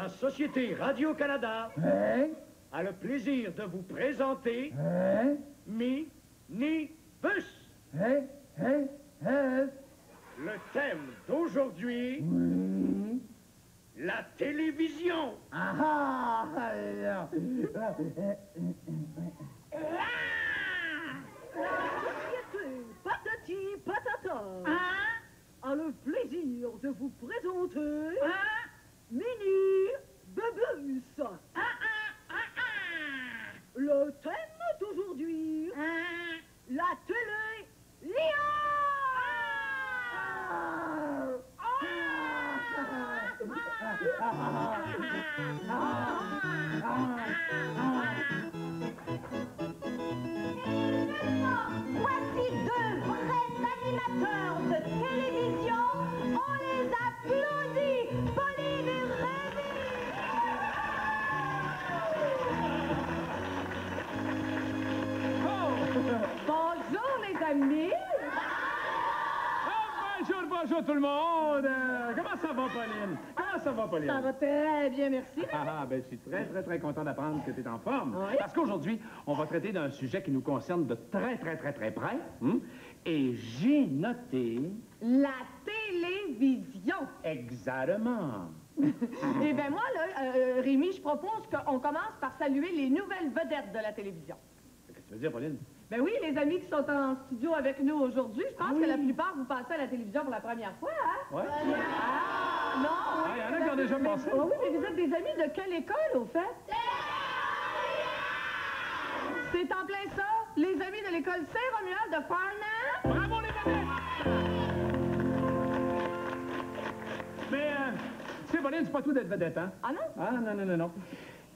La Société Radio-Canada a le plaisir de vous présenter Minibus. Le thème d'aujourd'hui, la télévision. Patati patata a le plaisir de vous présenter Minibus. Le thème d'aujourd'hui, la télé Voici deux vrais animateurs de télévision. On les applaudit. Pauline et Rémi. Bonjour les amis. Bonjour tout le monde! Comment ça va, Pauline? Comment ça va, Pauline? Ça va très bien, merci. Ben, je suis très content d'apprendre que tu es en forme. Oui. Parce qu'aujourd'hui, on va traiter d'un sujet qui nous concerne de très près. Et j'ai noté... La télévision. Exactement. Eh bien, moi, là, Rémi, je propose qu'on commence par saluer les nouvelles vedettes de la télévision. Qu'est-ce que tu veux dire, Pauline? Ben oui, les amis qui sont en studio avec nous aujourd'hui, je pense que la plupart vous passez à la télévision pour la première fois, hein? Ouais? Ah, non, oui. Il y en a qui ont déjà passé. Oh, oui, mais vous êtes des amis de quelle école, au fait? C'est en plein ça, les amis de l'école Saint-Romuald de Farnham. Bravo, les vedettes! Mais, tu sais, Pauline, c'est pas tout d'être vedette, hein? Ah non? Ah, non.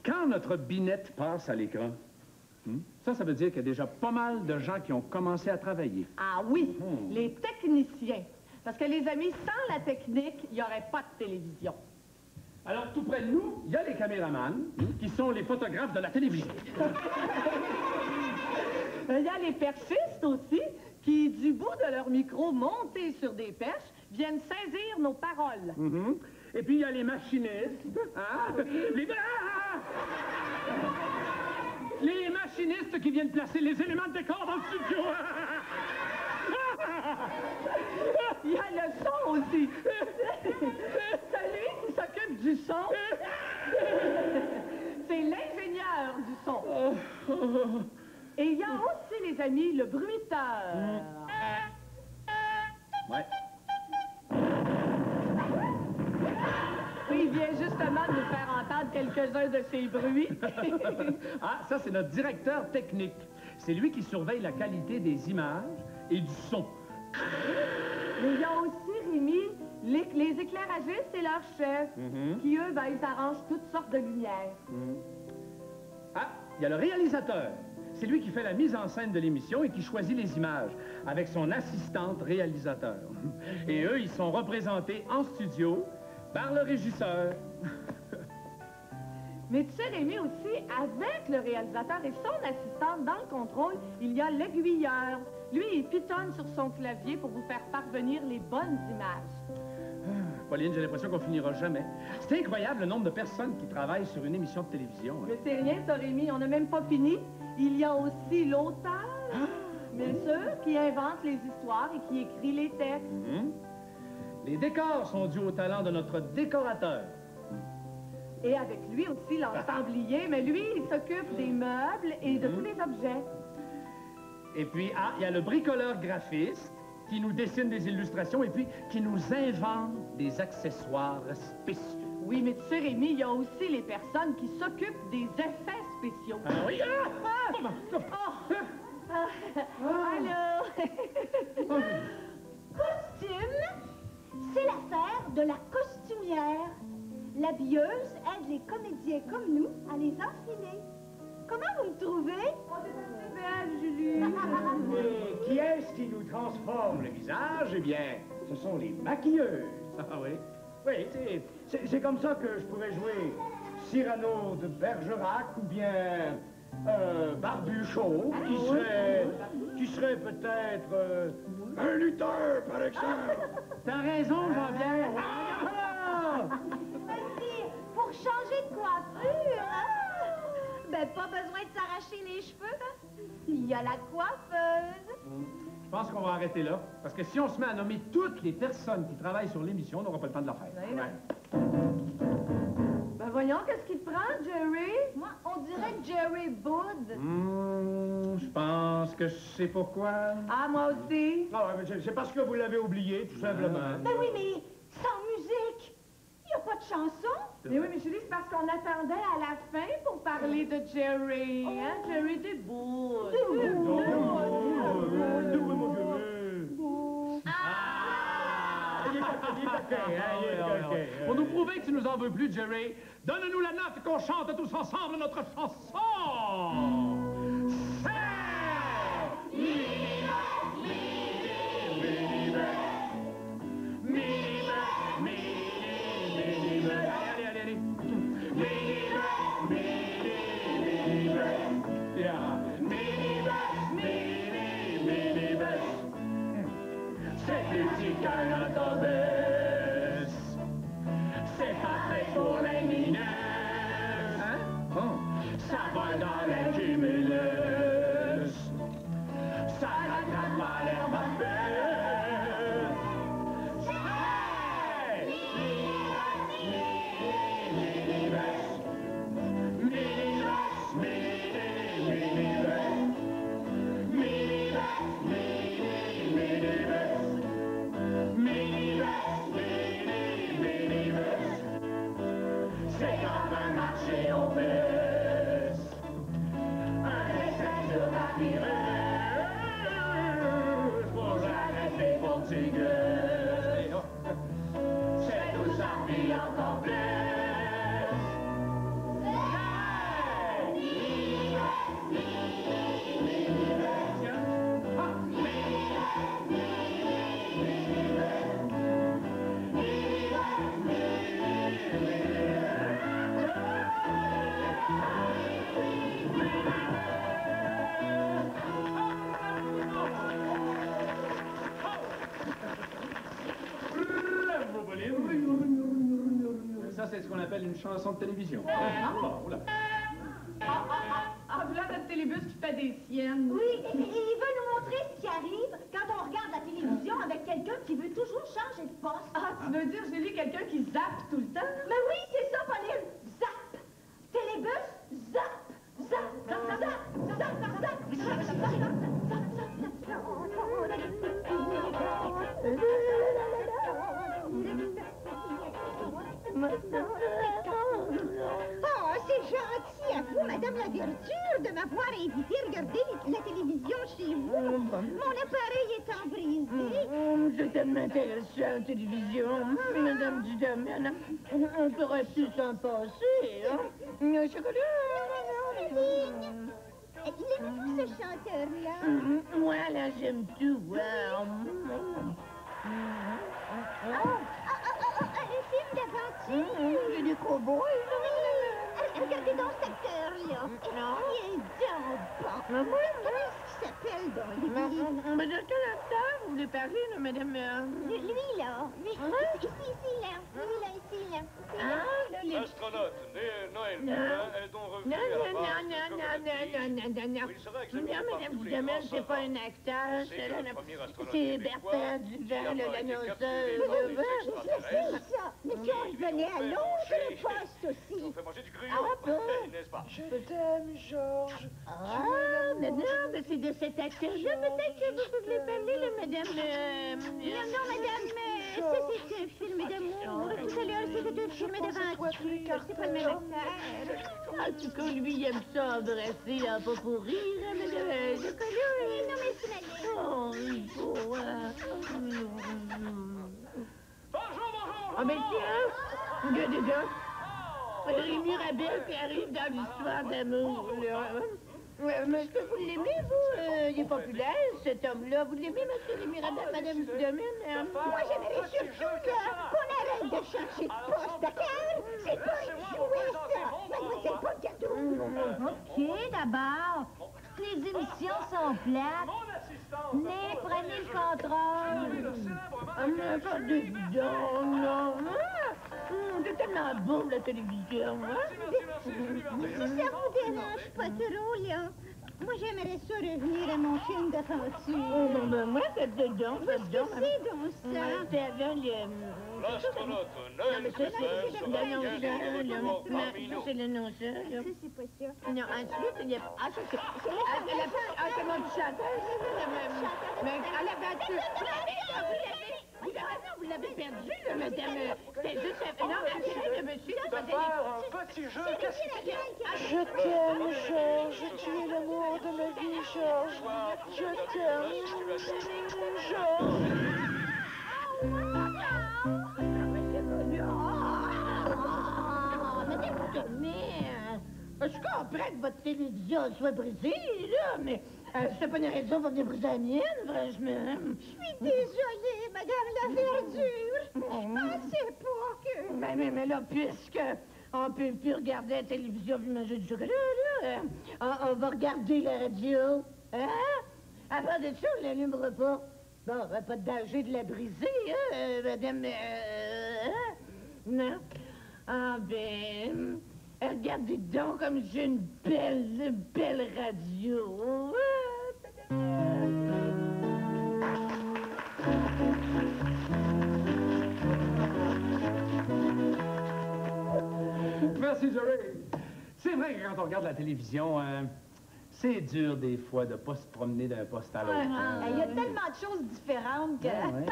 Quand notre binette passe à l'écran, ça veut dire qu'il y a déjà pas mal de gens qui ont commencé à travailler. Ah oui, les techniciens. Parce que les amis, sans la technique, il n'y aurait pas de télévision. Alors, tout près de nous, il y a les caméramans, qui sont les photographes de la télévision. Il y a les perchistes aussi, qui, du bout de leur micro monté sur des perches, viennent saisir nos paroles. Et puis, il y a les machinistes, hein? Les machinistes qui viennent placer les éléments de décor dans le studio. Il y a le son aussi. Celui qui s'occupe du son, c'est l'ingénieur du son. Et il y a aussi, les amis, le bruiteur. Ouais. Oui, il vient justement de nous faire entendre quelques-uns de ces bruits. Ah, ça, c'est notre directeur technique. C'est lui qui surveille la qualité des images et du son. Mais il y a aussi, Rémi, les éclairagistes et leurs chefs, qui, eux, ben, ils arrangent toutes sortes de lumières. Ah, il y a le réalisateur. C'est lui qui fait la mise en scène de l'émission et qui choisit les images, avec son assistante réalisateur. Et eux, ils sont représentés en studio par le régisseur. Mais tu sais, Rémi, aussi, avec le réalisateur et son assistante dans le contrôle, il y a l'aiguilleur. Lui, il pitonne sur son clavier pour vous faire parvenir les bonnes images. Pauline, j'ai l'impression qu'on finira jamais. C'est incroyable le nombre de personnes qui travaillent sur une émission de télévision. Hein. Mais c'est rien, ça, Rémi, on n'a même pas fini. Il y a aussi l'auteur, bien sûr, qui invente les histoires et qui écrit les textes. Les décors sont dus au talent de notre décorateur. Et avec lui aussi l'ensemblier, mais lui, il s'occupe des meubles et de tous les objets. Et puis, il y a le bricoleur graphiste qui nous dessine des illustrations et puis qui nous invente des accessoires spéciaux. Oui, mais tu sais, Rémi, il y a aussi les personnes qui s'occupent des effets spéciaux. Ah oui! Allô? Costume, c'est l'affaire de la costumière. L'habilleuse aide les comédiens comme nous à les enfiler. Comment vous me trouvez? Oh, c'est assez belle, Julie. Et qui est-ce qui nous transforme le visage? Eh bien, ce sont les maquilleuses. Ah oui? Oui, c'est comme ça que je pourrais jouer Cyrano de Bergerac ou bien Barbuchon, qui serait peut-être un lutteur, par exemple. T'as raison, Jean-Pierre. Vas-y, pour changer Ben, pas besoin de s'arracher les cheveux. Il y a la coiffeuse. Je pense qu'on va arrêter là, parce que si on se met à nommer toutes les personnes qui travaillent sur l'émission, on n'aura pas le temps de la faire. Ouais. Ben voyons, qu'est-ce qu'il te prend, Jerry? Moi, on dirait Jerry Bood. Je pense que je sais pourquoi. Ah, moi aussi. Ah, ouais, mais c'est parce que vous l'avez oublié, tout simplement. Ben oui, mais sans musique. Il n'y a pas de chanson. Mais oui, mais Julie, c'est parce qu'on attendait à la fin pour parler de Jerry. Hein? Jerry Desbourdes. Pour nous prouver que tu nous en veux plus, Jerry, donne-nous la note qu'on chante tous ensemble notre chanson. C'est... Un autobus, c'est parfait pour les mineurs. Hein? Oh. Ça va dans les cumulus, ça n'attrape pas l'air vapeur. Hey! Ça, c'est ce qu'on appelle une chanson de télévision. Bon, là. Ah, voilà notre télébus qui fait des siennes. Oui, et il veut nous montrer ce qui arrive quand on regarde la télévision avec quelqu'un qui veut toujours changer de poste. Ah, tu veux dire, j'ai lu quelqu'un qui zappe tout le temps? Mais oui, c'est ça, Pauline. Zap. Télébus, zap. Zap, zap, zap, zap, zap, zap, zap, zap, zap, Oh, c'est gentil à vous, Madame la Verdure, de m'avoir invité à regarder la télévision chez vous. Mon appareil étant brisé. C'est tellement intéressant, la télévision. Madame du domaine, on pourrait plus s'en passer, hein? Chocolat! Il aime ce chanteur-là. Moi, là, j'aime tout. Un film d'aventure. J'ai des cow-boys. Regardez donc cet acteur-là. Il est donc bon. Comment est-ce qu'il s'appelle dans les Mais de quel acteur vous voulez parler, là, madame? Lui, là. Lui, ici, là. Lui, là, ici, là. L'astronaute, né Noël Poulain, est donc revenu à la base Non, madame du domaine, c'est pas un acteur. C'est Bertrand Duvin, l'annonceur. C'est ça. Mais si on revenait à l'autre poste aussi. On fait manger du gruau, n'est-ce pas? Je t'aime, Georges. Ah, mais non, mais c'est de cet acteur-là. Peut-être que vous voulez parler, là, madame. Non, madame, ça, c'est un film d'amour. Tout à l'heure, c'était un film d'aventure. C'est pas le même acteur. En tout cas, lui, il aime ça embrasser, là, pas pour rire, hein, madame. Non, mais c'est la ligne. Oh, il faut, Bonjour! Ah, ben tiens, regardez donc. Rémi Rabel qui arrive dans l'histoire d'amour, là. Mais est-ce que vous l'aimez, vous? Il est populaire, cet homme-là. Vous l'aimez, monsieur Rémi Rabel, madame du domaine? Moi, j'aimerais surtout qu'on arrête de changer de poste, d'accord? C'est pas une jouet, ça. Mademoiselle, pas de gâteau. OK, d'abord. Toutes les émissions sont plates. Mais prenez le contrôle. Mais pas d'évident, non. C'est tellement beau, la télévision, hein? Si ça vous dérange pas trop, là, moi, j'aimerais ça revenir à mon film d'aventure. Oh, non, ben, moi, faites-le donc, Qu'est-ce que c'est donc ça? C'est avant le... L'astronaute Non, mais ça, c'est l'annonceur, là. parmi Ça, nous. c'est l'annonceur, là. Ça, c'est pas ça. Non, ensuite, il y a... Ah, ça, c'est... c'est mon petit chanteur. Mais à la voiture... Vous l'avez perdu, là, madame. C'était juste... Non, après, le monsieur... De faire un petit jeu. Qu'est-ce qu'il y a? Je t'aime, Georges. Tu es l'amour de ma vie, Georges. Je t'aime, Georges. Je comprends que votre télévision soit brisée, là, mais c'est pas une raison pour venir briser la mienne, franchement. Je suis désolée, Madame la Verdure. Je pensais pas que... Mais là, puisque on peut plus regarder la télévision puis manger du chocolat, là, on va regarder la radio, hein? Après de ça, on l'allumera pas. Bon, pas de danger de la briser, hein, madame... hein? Non? Ah, ben... Regardez donc comme j'ai une belle radio. Merci, Jerry. C'est vrai que quand on regarde la télévision, c'est dur des fois de pas se promener d'un poste à l'autre. Il y a tellement de choses différentes que... Ouais.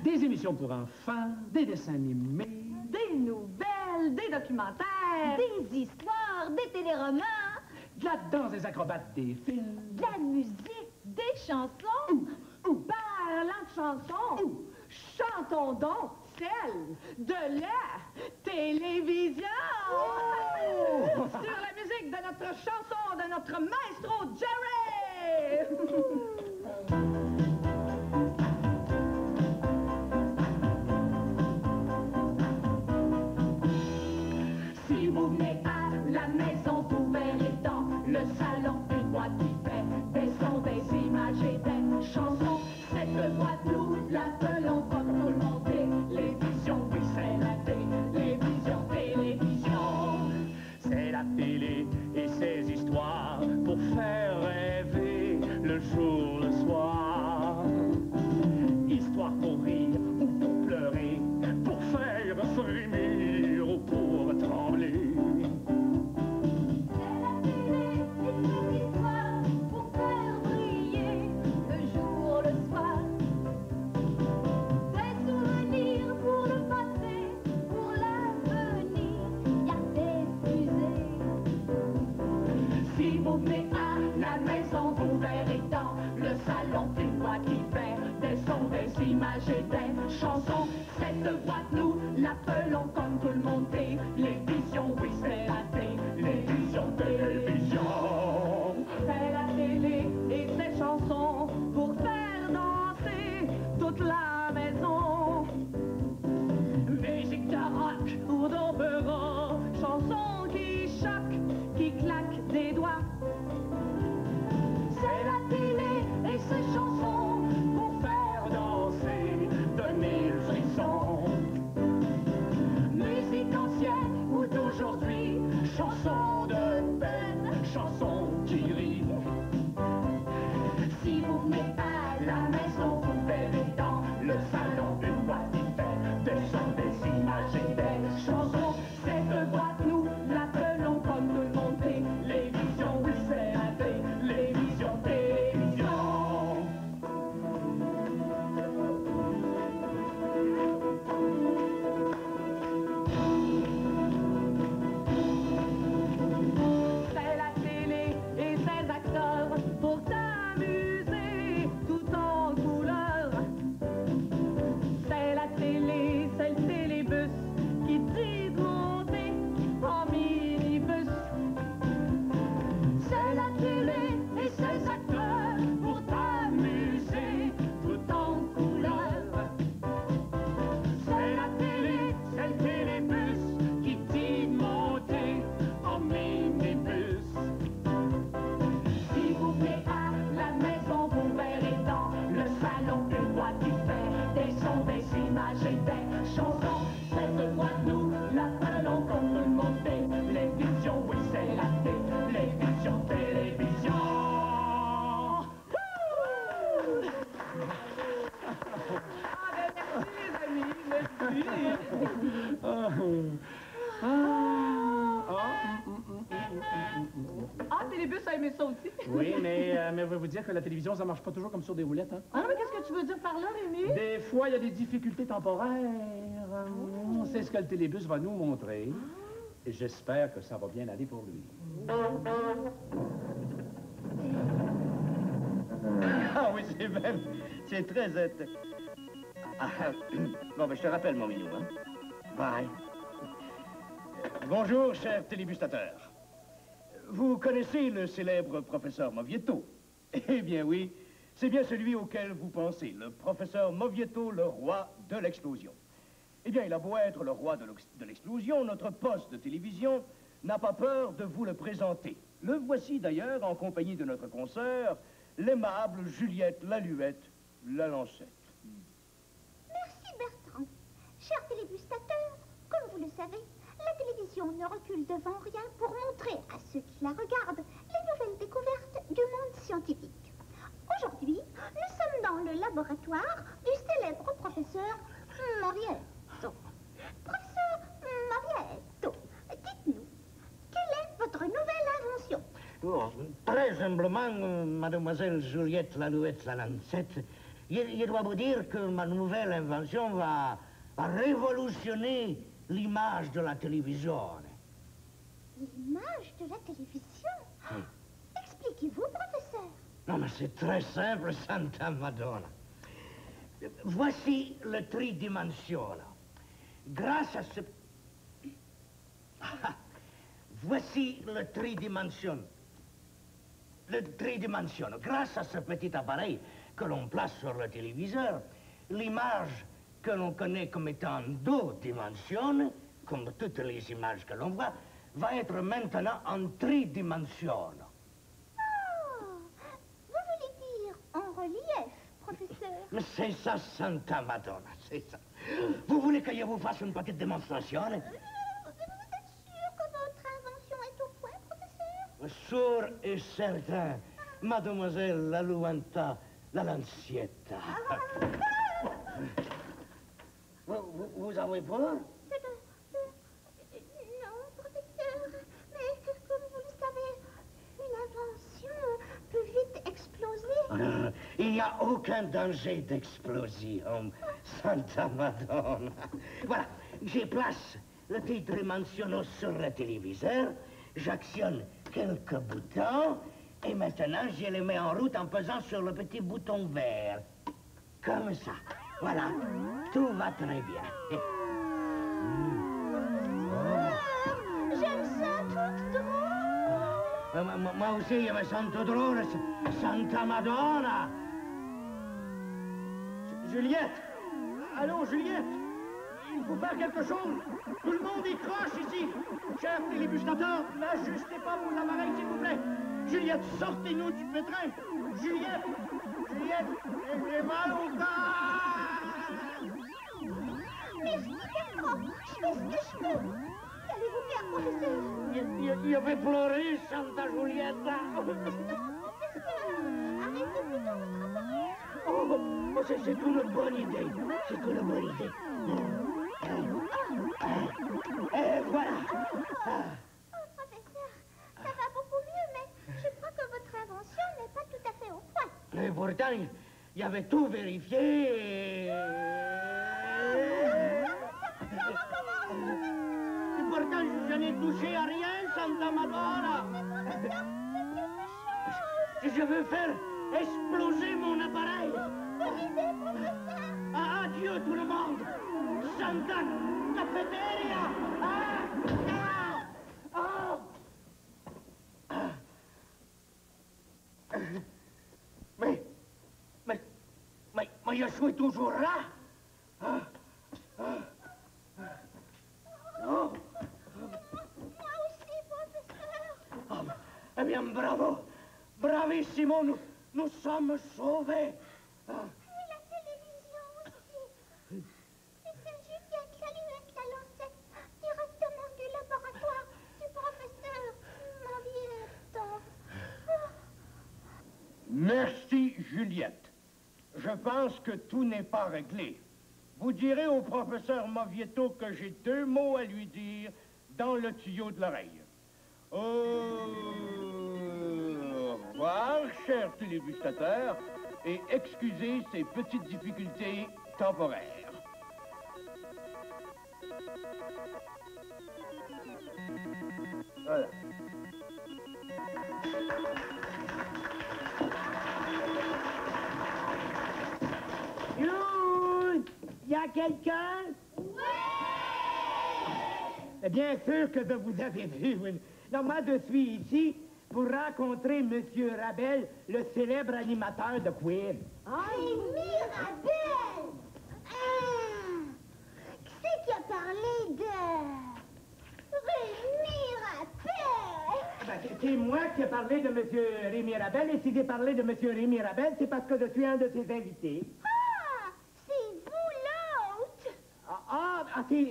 Des émissions pour enfants, des dessins animés. Des nouvelles, des documentaires, Des histoires, des téléromans, De la danse, des acrobates, des films. de la musique, des chansons. Parlant de chansons, chantons donc celle de la télévision. Sur la musique de notre chanson, de notre maestro Jerry. Si vous venez à la maison, vous verrez dans le salon une voix qui fait des sons, des images et des chansons. Cette voix, nous l'appelons comme tout le monde. Télévision, oui, c'est la télévision, télévision. C'est la télé et ses histoires pour faire rêver le jour, le soir. Histoire pour rire ou pour pleurer, pour faire frémir ou pour trembler. Pour faire briller le jour, le soir. Des souvenirs pour le passé, pour l'avenir. Y a des musées. Si vous venez à la maison, vous verrez dans le salon une voix qui fait des sons, des images et des chansons. Cette voix, nous l'appelons comme tout le monde. Télévision, oui, c'est la télévision, télévision. C'est la télé et ses chansons pour faire danser toute la maison. Musique de rock ou d'opéra, chansons qui choquent, qui claquent des doigts. C'est la télé et ses chansons Pour faire danser de mille frissons. musique ancienne Oui, mais vous dire que la télévision, ça marche pas toujours comme sur des roulettes, hein? Ah, mais qu'est-ce que tu veux dire par là, Rémi? Des fois, il y a des difficultés temporaires. C'est ce que le télébus va nous montrer. Et j'espère que ça va bien aller pour lui. Ah oui, c'est même... C'est très... Bon, ben, je te rappelle, mon minou, hein? Bye. Bonjour, chers télébustateurs. Vous connaissez le célèbre professeur Movietto? Eh bien oui, c'est bien celui auquel vous pensez, le professeur Movietto, le roi de l'explosion. Eh bien, il a beau être le roi de l'explosion, notre poste de télévision n'a pas peur de vous le présenter. Le voici d'ailleurs en compagnie de notre consoeur, l'aimable Juliette Laluette, la Lancette. Merci Bertrand. Chers télébustateurs, comme vous le savez, la télévision ne recule devant rien pour montrer à ceux qui la regardent les nouvelles découvertes du monde scientifique. Aujourd'hui, nous sommes dans le laboratoire du célèbre professeur Movietto. Professeur Movietto, dites-nous, quelle est votre nouvelle invention? Oh, très humblement, mademoiselle Juliette Lalouette la Lancette, je dois vous dire que ma nouvelle invention va révolutionner l'image de la télévision. L'image de la télévision? Oui. Expliquez-vous, professeur. Non, mais c'est très simple, Santa Madonna. Voici le tridimension. Grâce à ce... Voici le tridimension. Grâce à ce petit appareil que l'on place sur le téléviseur, l'image que l'on connaît comme étant deux dimensions, comme toutes les images que l'on voit, va être maintenant en tridimension. Oh, vous voulez dire en relief, professeur? Mais c'est ça, Santa Madonna, c'est ça. Vous voulez que je vous fasse une petite démonstration? Vous êtes sûr que votre invention est au point, professeur? Sûr et certain, mademoiselle Laluanta, la Lancietta. Vous avez peur? Non, professeur, mais comme vous le savez, une invention peut vite exploser. Il n'y a aucun danger d'explosion, Santa Madonna. Voilà, je place le tridimensional sur le téléviseur, j'actionne quelques boutons, et maintenant je les mets en route en pesant sur le petit bouton vert. Comme ça. Voilà, tout va très bien. Je me sens toute drôle. Moi aussi, je me sens tout drôle, Santa Madonna. Juliette! Allô, Juliette! Il faut faire quelque chose! Tout le monde y croche ici! Chers télébustateurs, n'ajustez pas vos appareils, s'il vous plaît! Juliette, sortez-nous du pétrin! Juliette! Juliette, j'ai mal au corps! Merci, Bertrand. Je fais ce que je peux. Qu'allez-vous faire, professeur? Je vais pleurer, Santa Julieta. Non, professeur, arrêtez plutôt votre appareil. Oh, c'est une bonne idée. C'est une bonne idée. Et voilà. Oh, professeur, ça va beaucoup mieux, mais je crois que votre invention n'est pas tout à fait au point. Et pourtant, il y avait tout vérifié. Et pourtant, je n'ai touché à rien, Santa Madonna. Je veux faire exploser mon appareil. Adieu tout le monde. Santa Cafeteria. Mais je suis toujours là. Moi aussi, professeur. Eh bien, bravo. Bravissimo, nous sommes sauvés. Et la télévision aussi. C'est Juliette Laluette la Lancette, directement du laboratoire du professeur Movietto. Merci, Juliette. Je pense que tout n'est pas réglé. Vous direz au professeur Movietto que j'ai 2 mots à lui dire dans le tuyau de l'oreille. Au Bonsoir, chers télégustateurs, et excusez ces petites difficultés temporaires. Voilà. Yo! Y a quelqu'un? Oui! Bien sûr que je vous avais vu. Oui. Non, moi, je suis ici pour rencontrer M. Rabel, le célèbre animateur de Queen. Rémi Rabel! Qui c'est qui a parlé de... Rémi Rabel? Ben, c'est moi qui ai parlé de M. Rémi Rabel, et si j'ai parlé de M. Rémi Rabel, c'est parce que je suis un de ses invités. Ah! C'est vous l'autre!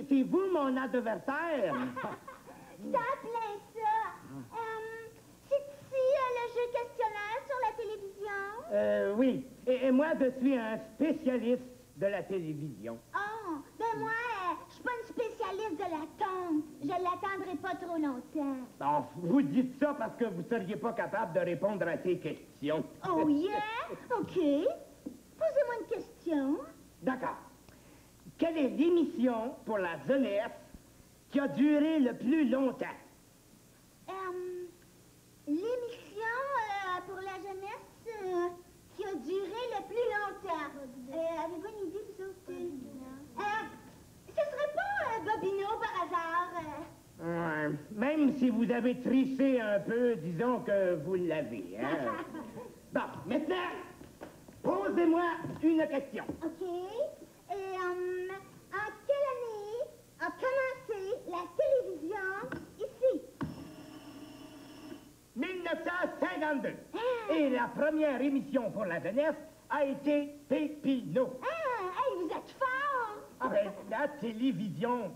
C'est vous mon adversaire. Ça plaît ça! C'est ici le jeu questionnaire sur la télévision? Oui. Et moi, je suis un spécialiste de la télévision. Oh, ben moi, je suis pas une spécialiste de l'attente. Je l'attendrai pas trop longtemps. Bon, vous dites ça parce que vous seriez pas capable de répondre à ces questions. Oh yeah? OK. Posez-moi une question. D'accord. Quelle est l'émission pour la jeunesse qui a duré le plus longtemps? L'émission pour la jeunesse qui a duré le plus longtemps. Avez-vous une idée, vous autres? Ce serait pas Bobino, par hasard? Même si vous avez triché un peu, disons que vous l'avez, hein? Bon, maintenant, posez-moi une question. OK. Et en quelle année a commencé la télévision ici? 1952. Et la première émission pour la jeunesse a été Pépino. Hey, vous êtes fort! Ah ben, la télévision,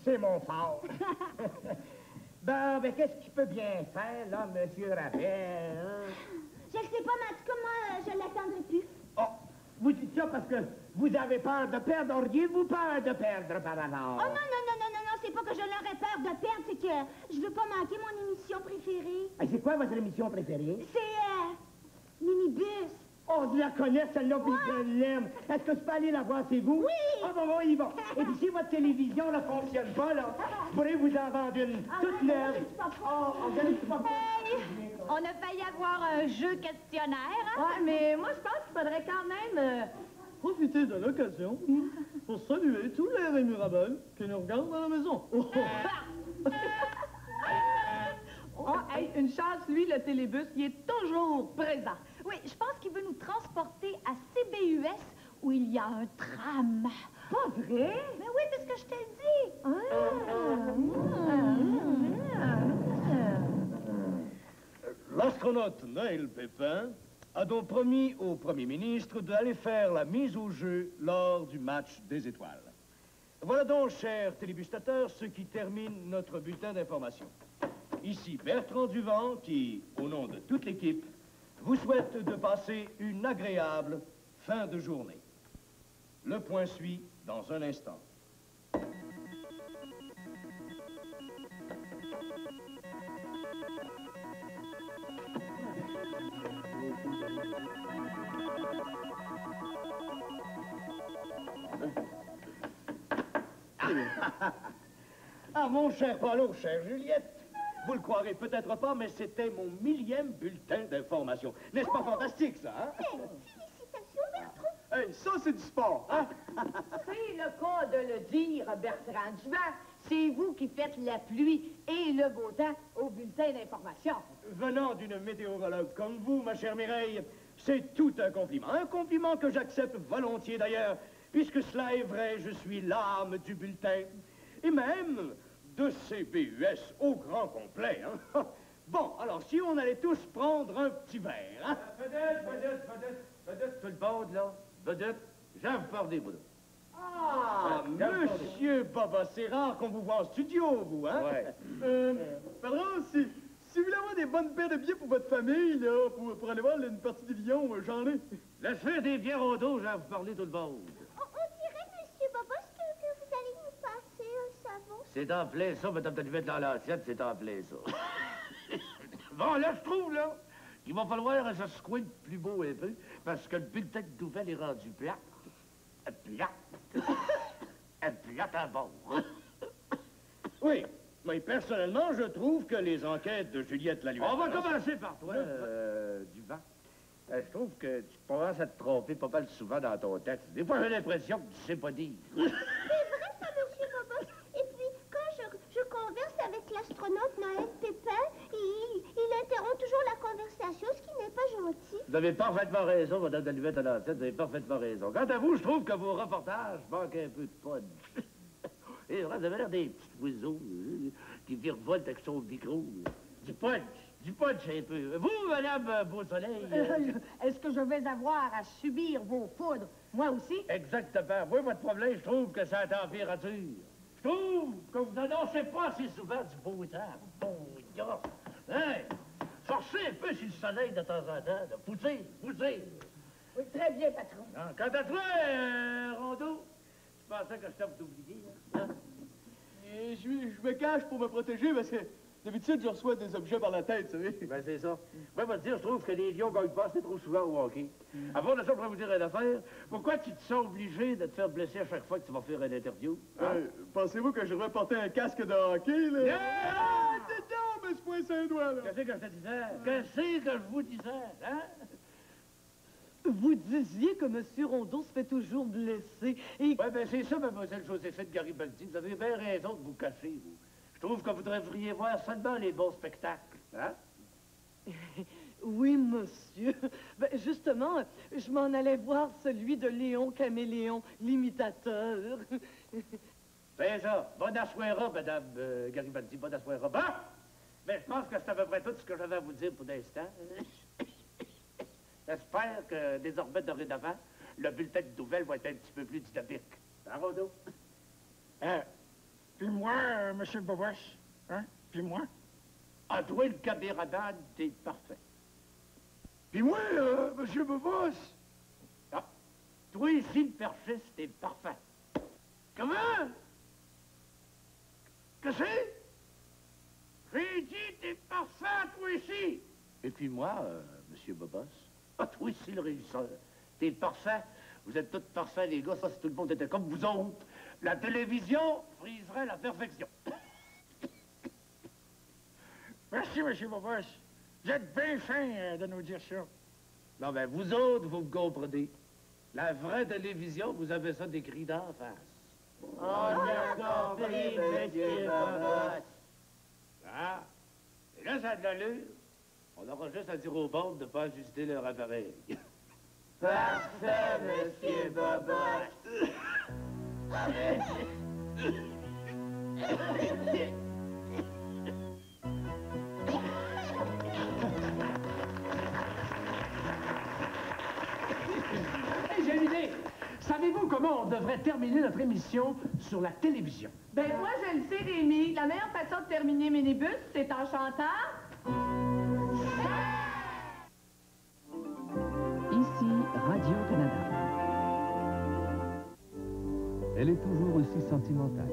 c'est mon fort. Ben, qu'est-ce qu'il peut bien faire, là, M. Rabel, hein? Je ne sais pas, mais en tout cas, moi, je l'attendrai plus. Oh, vous dites ça parce que vous avez peur de perdre. Auriez-vous peur de perdre par hasard? Oh non, c'est pas que je l'aurais peur de perdre, c'est que je veux pas manquer mon émission préférée. Ah, c'est quoi votre émission préférée? C'est, Minibus. Oh, je la connais, celle-là, puis je l'aime. Est-ce que je peux aller la voir, c'est vous? Oui! Ah, bon, y va. Et puis, si votre télévision ne fonctionne pas, là, je pourrais vous en vendre une toute neuve. Hey, on a failli avoir un jeu questionnaire, hein? Ouais, mais moi, je pense qu'il faudrait quand même profiter de l'occasion pour saluer tous les Rémi Rabel qui nous regardent à la maison. Oh, hey, une chance, lui, le télébus, il est toujours présent. Oui, je pense qu'il veut nous transporter à CBUS où il y a un tram. Pas vrai? Mais oui, c'est ce que je t'ai dit. L'astronaute Neil Pépin a donc promis au Premier ministre d'aller faire la mise au jeu lors du match des étoiles. Voilà donc, chers télégustateurs, ce qui termine notre bulletin d'information. Ici Bertrand Duvent qui, au nom de toute l'équipe, vous souhaite de passer une agréable fin de journée. Le point suit dans un instant. Ah, mon cher Paulo, chère Juliette, vous le croirez peut-être pas, mais c'était mon 1000e bulletin d'information. N'est-ce pas fantastique, ça, hein? Félicitations, Bertrand. Hey, ça, c'est du sport, hein? C'est le cas de le dire, Bertrand Duvent. C'est vous qui faites la pluie et le beau temps au bulletin d'information. Venant d'une météorologue comme vous, ma chère Mireille, c'est tout un compliment. Un compliment que j'accepte volontiers, d'ailleurs, puisque cela est vrai, je suis l'âme du bulletin. Et même de CBUS au grand complet, hein? Bon, alors, si on allait tous prendre un petit verre, hein? Vedette, tout le monde, là. Vedette, j'aime vous parler, vous. Ah, monsieur Baba, c'est rare qu'on vous voit en studio, vous, hein? Ouais. Pardon, si vous voulez avoir des bonnes paires de billets pour votre famille, là, pour aller voir une partie des Lions, j'en ai. Laissez des bières au dos, j'aime vous parler, tout le monde. On dirait, monsieur Baba, que vous allez nous passer un savon. C'est en plein ça, madame de mettre dans l'assiette, c'est en plein ça. Bon, là, je trouve, là, Il va falloir se secouer le plus beau un peu, parce que le bulletin de nouvelles est rendu plate. Plate à bord. Oui, mais personnellement, je trouve que les enquêtes de Juliette Laluette... On va commencer par toi, Duban. Je trouve que tu commences à te tromper pas mal souvent dans ton texte. Des fois, j'ai l'impression que tu sais pas dire. C'est vrai, ça, monsieur Bobos. Et puis, quand je converse avec l'astronaute Noël Pépin, il interrompt toujours la conversation, ce qui n'est pas gentil. Vous avez parfaitement raison, madame Laluette à l'antenne, vous avez parfaitement raison. Quant à vous, je trouve que vos reportages manquent un peu de punch. Et vous avez l'air des petits oiseaux qui virevoltent avec son micro. Du punch un peu. Vous, madame Beausoleil... Est-ce que je vais avoir à subir vos foudres, moi aussi? Exactement. Moi, votre problème, je trouve que c'est la température. Je trouve que vous n'annoncez pas assez souvent du beau temps. Bon gars. Hein? Forcez un peu sur le soleil de temps en temps. Poussez. Oui, très bien, patron. Ah, quant à toi, Rondeau, tu pensais que je t'avais oublié, hein? Et je me cache pour me protéger parce que d'habitude, je reçois des objets par la tête, vous savez. Ben, c'est ça. Moi, je vais te dire, je trouve que les Lions gagnent pas assez trop souvent au hockey. Avant de ça, je voudrais vous dire une affaire. Pourquoi tu te sens obligé de te faire blesser à chaque fois que tu vas faire une interview? Hein? Pensez-vous que je devrais porter un casque de hockey, là? Yeah! Ah, c'est donc, mais je pointe un doigt, là. Qu'est-ce que je te disais? Qu'est-ce que je vous disais, hein? Vous disiez que M. Rondeau se fait toujours blesser et... Oui, ben c'est ça, mademoiselle Joséphine Garibaldi. Vous avez bien raison de vous cacher, vous. Je trouve que vous devriez voir seulement les bons spectacles, hein? Oui, monsieur. Ben, justement, je m'en allais voir celui de Léon Caméléon, l'imitateur. C'est ça. Bonne assoira, madame Garibaldi, bonne assoira. Bon! Mais je pense que c'est à peu près tout ce que j'avais à vous dire pour l'instant. J'espère que, désormais, dorénavant, le bulletin de nouvelles va être un petit peu plus dynamique. Hein, Rondeau? Puis moi, monsieur Bobos, hein? Puis moi? À toi, le caméraman, t'es parfait. Puis moi, monsieur Bobos? Ah, toi, ici, le perchiste, t'es parfait. Comment? Que c'est? J'ai dit t'es parfait, toi ici! Et puis moi, monsieur Bobos? Ah, toi ici, le régisseur. T'es parfait. Vous êtes tous parfaits, les gars. Ça, si tout le monde était comme vous autres, la télévision friserait la perfection. Merci, monsieur Bobos. Vous êtes bien fin de nous dire ça. Non, ben, vous autres, vous me comprenez. La vraie télévision, vous avez ça décrit d'en face. On a compris, monsieur Bobos. Ah, et là, ça a de l'allure. On aura juste à dire aux bandes de ne pas ajuster leur appareil. Parfait, monsieur Bobos. Hey, j'ai une idée. Savez-vous comment on devrait terminer notre émission sur la télévision? Ben, moi, je le sais, Rémi. La meilleure façon de terminer Minibus, c'est en chantant... Ici, Radio-Canada. Elle est toujours aussi sentimentale.